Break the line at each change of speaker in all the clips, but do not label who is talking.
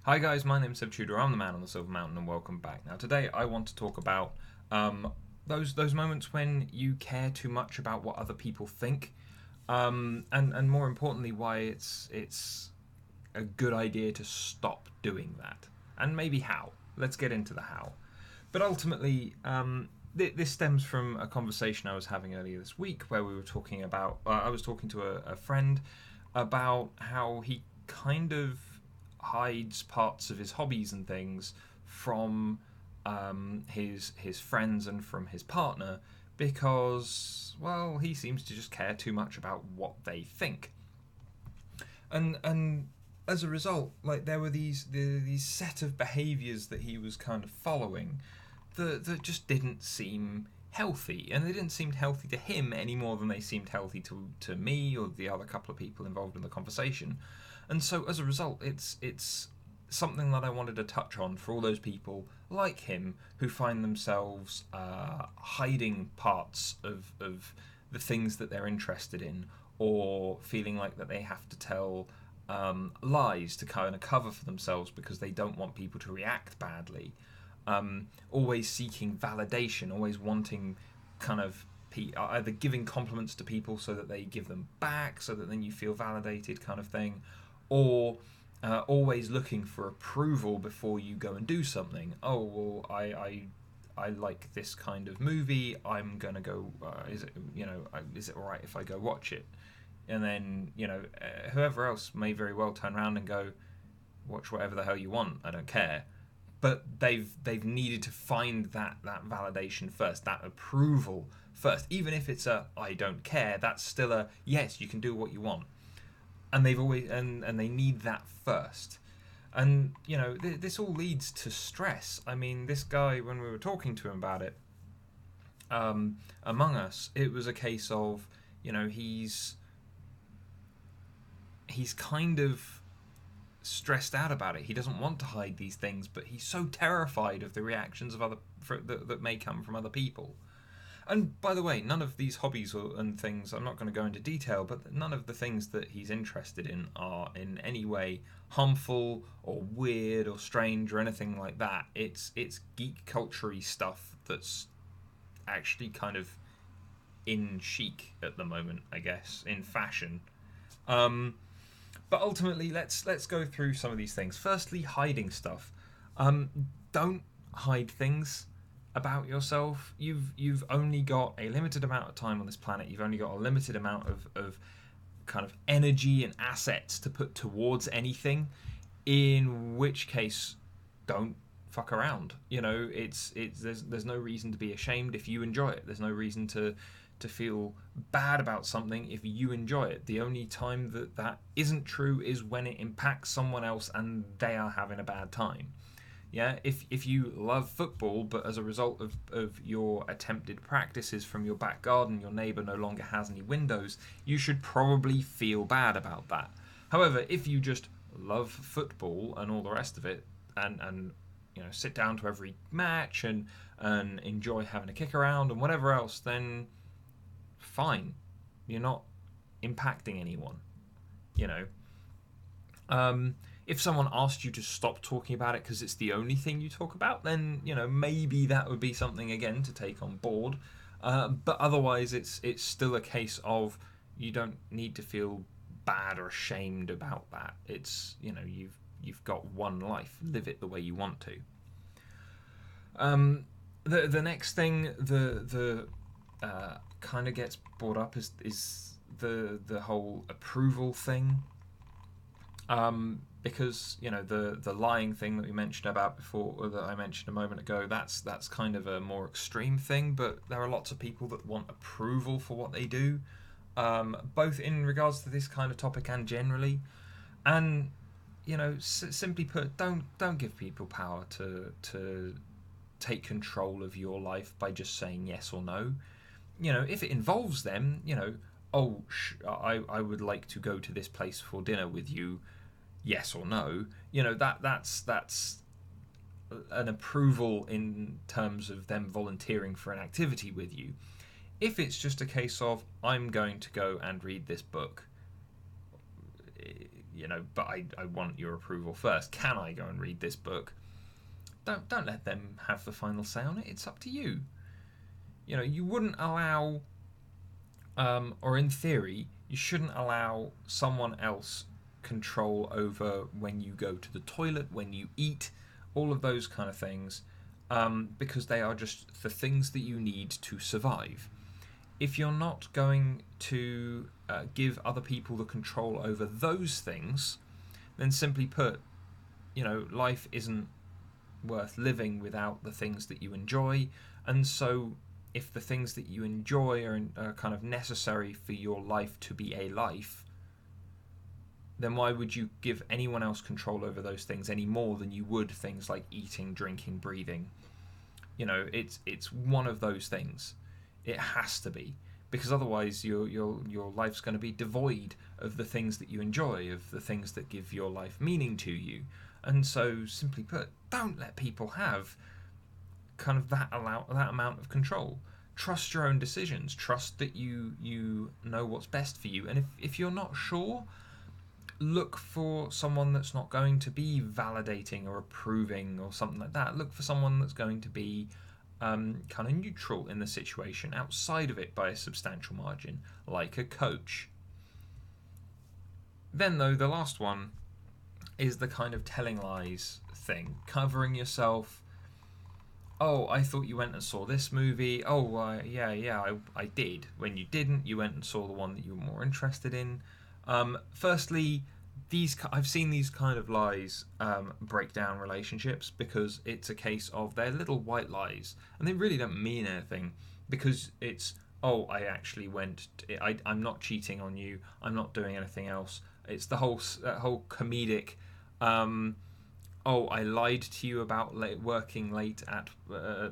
Hi guys, my name's Seb Tudor. I'm the man on the Silver Mountain, and welcome back. Now today I want to talk about those moments when you care too much about what other people think, and more importantly, why it's a good idea to stop doing that, and maybe how. Let's get into the how. But ultimately, this stems from a conversation I was having earlier this week, where we were talking about. I was talking to a friend about how he kind of hides parts of his hobbies and things from his friends and from his partner because, well, he seems to just care too much about what they think. And as a result, like, there were these set of behaviors that he was kind of following that just didn't seem healthy, and they didn't seem healthy to him any more than they seemed healthy to me or the other couple of people involved in the conversation. And so as a result, it's something that I wanted to touch on for all those people like him who find themselves hiding parts of the things that they're interested in, or feeling like that they have to tell lies to kind of cover for themselves because they don't want people to react badly. Always seeking validation, always wanting kind of either giving compliments to people so that they give them back, so that then you feel validated, kind of thing, or always looking for approval before you go and do something. Oh, well, I like this kind of movie. I'm gonna go. Is it all right if I go watch it? And then whoever else may very well turn around and go, watch whatever the hell you want. I don't care. But they've needed to find that validation first, that approval first. Even if it's a I don't care, that's still a yes, you can do what you want. And they've always and they need that first. And this all leads to stress. I mean, this guy, when we were talking to him about it, among us, it was a case of he's kind of stressed out about it. He doesn't want to hide these things, but he's so terrified of the reactions of that may come from other people. And by the way, none of these hobbies and things, I'm not going to go into detail, but none of the things that he's interested in are in any way harmful or weird or strange or anything like that. It's geek culture-y stuff that's actually kind of in chic at the moment, I guess, in fashion. But ultimately, let's go through some of these things. Firstly, hiding stuff. Don't hide things about yourself. You've only got a limited amount of time on this planet. You've only got a limited amount of kind of energy and assets to put towards anything. In which case, don't fuck around. There's no reason to be ashamed if you enjoy it. There's no reason to feel bad about something if you enjoy it. The only time that isn't true is when it impacts someone else and they are having a bad time. Yeah, if you love football, but as a result of your attempted practices from your back garden, your neighbour no longer has any windows, you should probably feel bad about that. However, if you just love football and all the rest of it, and sit down to every match and enjoy having a kick around and whatever else, then fine. You're not impacting anyone. You know. If someone asked you to stop talking about it because it's the only thing you talk about, then maybe that would be something again to take on board. But otherwise, it's still a case of you don't need to feel bad or ashamed about that. It's you've got one life, live it the way you want to. The next thing the kind of gets brought up is the whole approval thing. Because the lying thing that we mentioned about before, or that I mentioned a moment ago, that's kind of a more extreme thing. But there are lots of people that want approval for what they do, both in regards to this kind of topic and generally. And simply put, don't give people power to take control of your life by just saying yes or no. If it involves them, oh, I would like to go to this place for dinner with you, yes or no. That's an approval in terms of them volunteering for an activity with you. If it's just a case of I'm going to go and read this book, but I want your approval first. Can I go and read this book? Don't let them have the final say on it. It's up to you. You wouldn't allow, or in theory, you shouldn't allow someone else control over when you go to the toilet, when you eat, all of those kind of things, because they are just the things that you need to survive. If you're not going to give other people the control over those things, then simply put, life isn't worth living without the things that you enjoy. And so if the things that you enjoy are kind of necessary for your life to be a life, then why would you give anyone else control over those things any more than you would things like eating, drinking, breathing? It's one of those things. It has to be, because otherwise your life's going to be devoid of the things that you enjoy, of the things that give your life meaning to you. And so, simply put, don't let people have kind of that amount of control. Trust your own decisions. Trust that you know what's best for you. And if you're not sure, look for someone that's not going to be validating or approving or something like that. Look for someone that's going to be kind of neutral in the situation, outside of it by a substantial margin, like a coach. Then, though, the last one is the kind of telling lies thing, covering yourself. Oh, I thought you went and saw this movie. Oh, I did. When you didn't, you went and saw the one that you were more interested in. Firstly, I've seen these kind of lies break down relationships, because it's a case of they're little white lies and they really don't mean anything, because it's, oh, I actually went. I'm not cheating on you. I'm not doing anything else. It's the whole comedic. Oh, I lied to you about working late at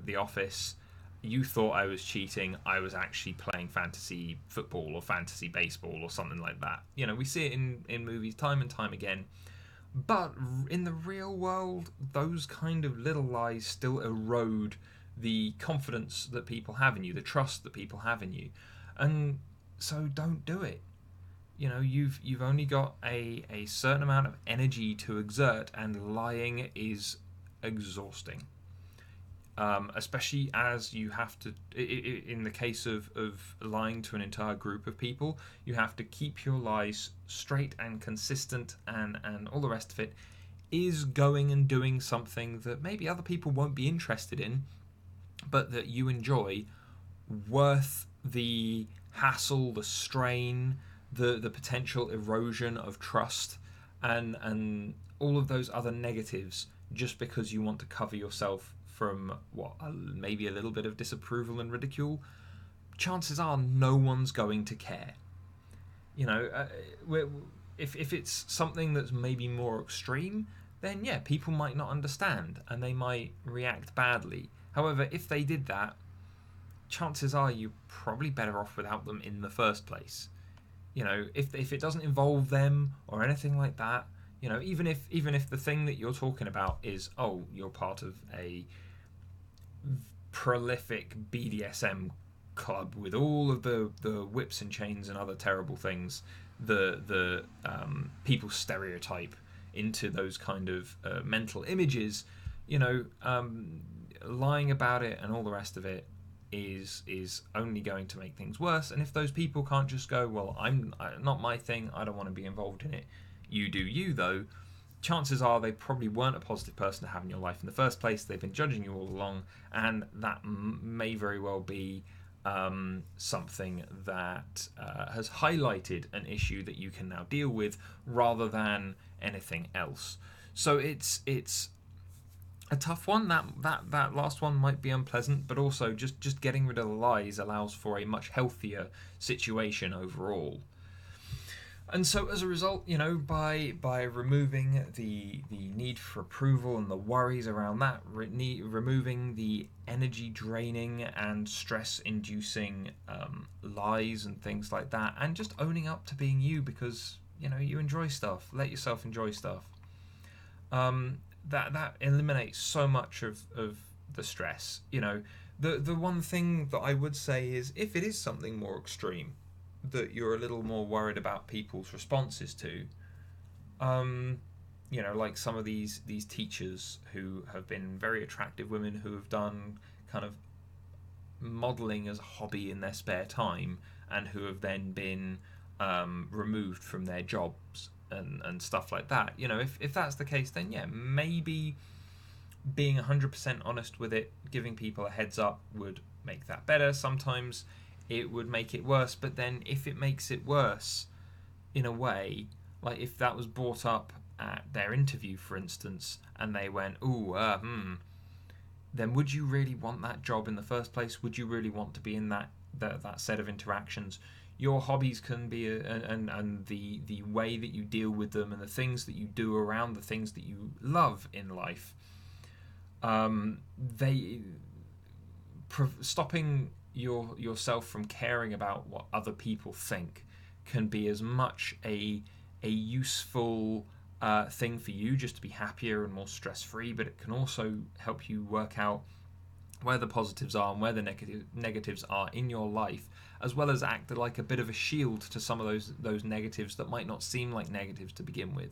the office. You thought I was cheating. I was actually playing fantasy football or fantasy baseball or something like that. We see it in movies time and time again. But in the real world, those kind of little lies still erode the confidence that people have in you, the trust that people have in you. And so don't do it. You've only got a certain amount of energy to exert, and lying is exhausting. Especially as you have to, in the case of lying to an entire group of people, you have to keep your lies straight and consistent, and all the rest of it is going and doing something that maybe other people won't be interested in, but that you enjoy, worth the hassle, the strain, the potential erosion of trust, and all of those other negatives, just because you want to cover yourself from maybe a little bit of disapproval and ridicule. Chances are no one's going to care. If it's something that's maybe more extreme, then yeah, people might not understand and they might react badly. However, if they did that, chances are you're probably better off without them in the first place. If it doesn't involve them or anything like that, even if the thing that you're talking about is, oh, you're part of a prolific BDSM club with all of the whips and chains and other terrible things, the people stereotype into those kind of mental images, lying about it and all the rest of it is only going to make things worse. And if those people can't just go, well, I'm not my thing, I don't want to be involved in it, you do you though, chances are they probably weren't a positive person to have in your life in the first place. They've been judging you all along, and that may very well be something that has highlighted an issue that you can now deal with, rather than anything else. So it's a tough one. That last one might be unpleasant, but also just getting rid of the lies allows for a much healthier situation overall. And so as a result, by removing the need for approval and the worries around that, removing the energy draining and stress inducing lies and things like that, and just owning up to being you, because you enjoy stuff, let yourself enjoy stuff, that eliminates so much of the stress. The one thing that I would say is, if it is something more extreme that you're a little more worried about people's responses to, Like some of these teachers who have been very attractive women who have done kind of modelling as a hobby in their spare time, and who have then been removed from their jobs and stuff like that. If that's the case, then yeah, maybe being 100% honest with it, giving people a heads up would make that better. Sometimes it would make it worse, but then if it makes it worse in a way, like if that was brought up at their interview, for instance, and they went, then would you really want that job in the first place? Would you really want to be in that set of interactions? Your hobbies can be and the way that you deal with them and the things that you do around the things that you love in life, stopping yourself from caring about what other people think can be as much a useful thing for you just to be happier and more stress-free, but it can also help you work out where the positives are and where the negatives are in your life, as well as act like a bit of a shield to some of those negatives that might not seem like negatives to begin with.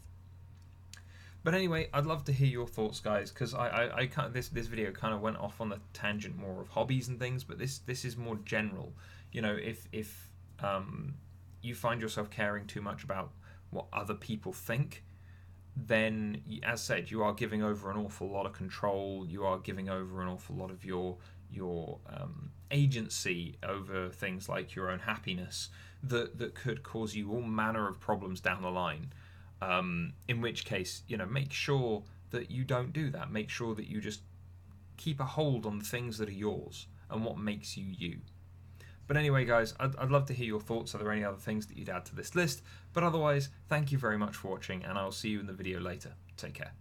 But anyway, I'd love to hear your thoughts, guys, because I this video kind of went off on the tangent more of hobbies and things, but this is more general. If you find yourself caring too much about what other people think, then, as said, you are giving over an awful lot of control. You are giving over an awful lot of your agency over things like your own happiness that could cause you all manner of problems down the line. In which case, make sure that you don't do that. Make sure that you just keep a hold on the things that are yours and what makes you you. But anyway, guys, I'd love to hear your thoughts. Are there any other things that you'd add to this list? But otherwise, thank you very much for watching, and I'll see you in the video later. Take care.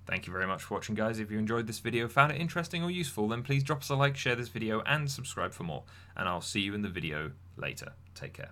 Thank you very much for watching, guys. If you enjoyed this video, found it interesting or useful, then please drop us a like, share this video, and subscribe for more. And I'll see you in the video later. Take care.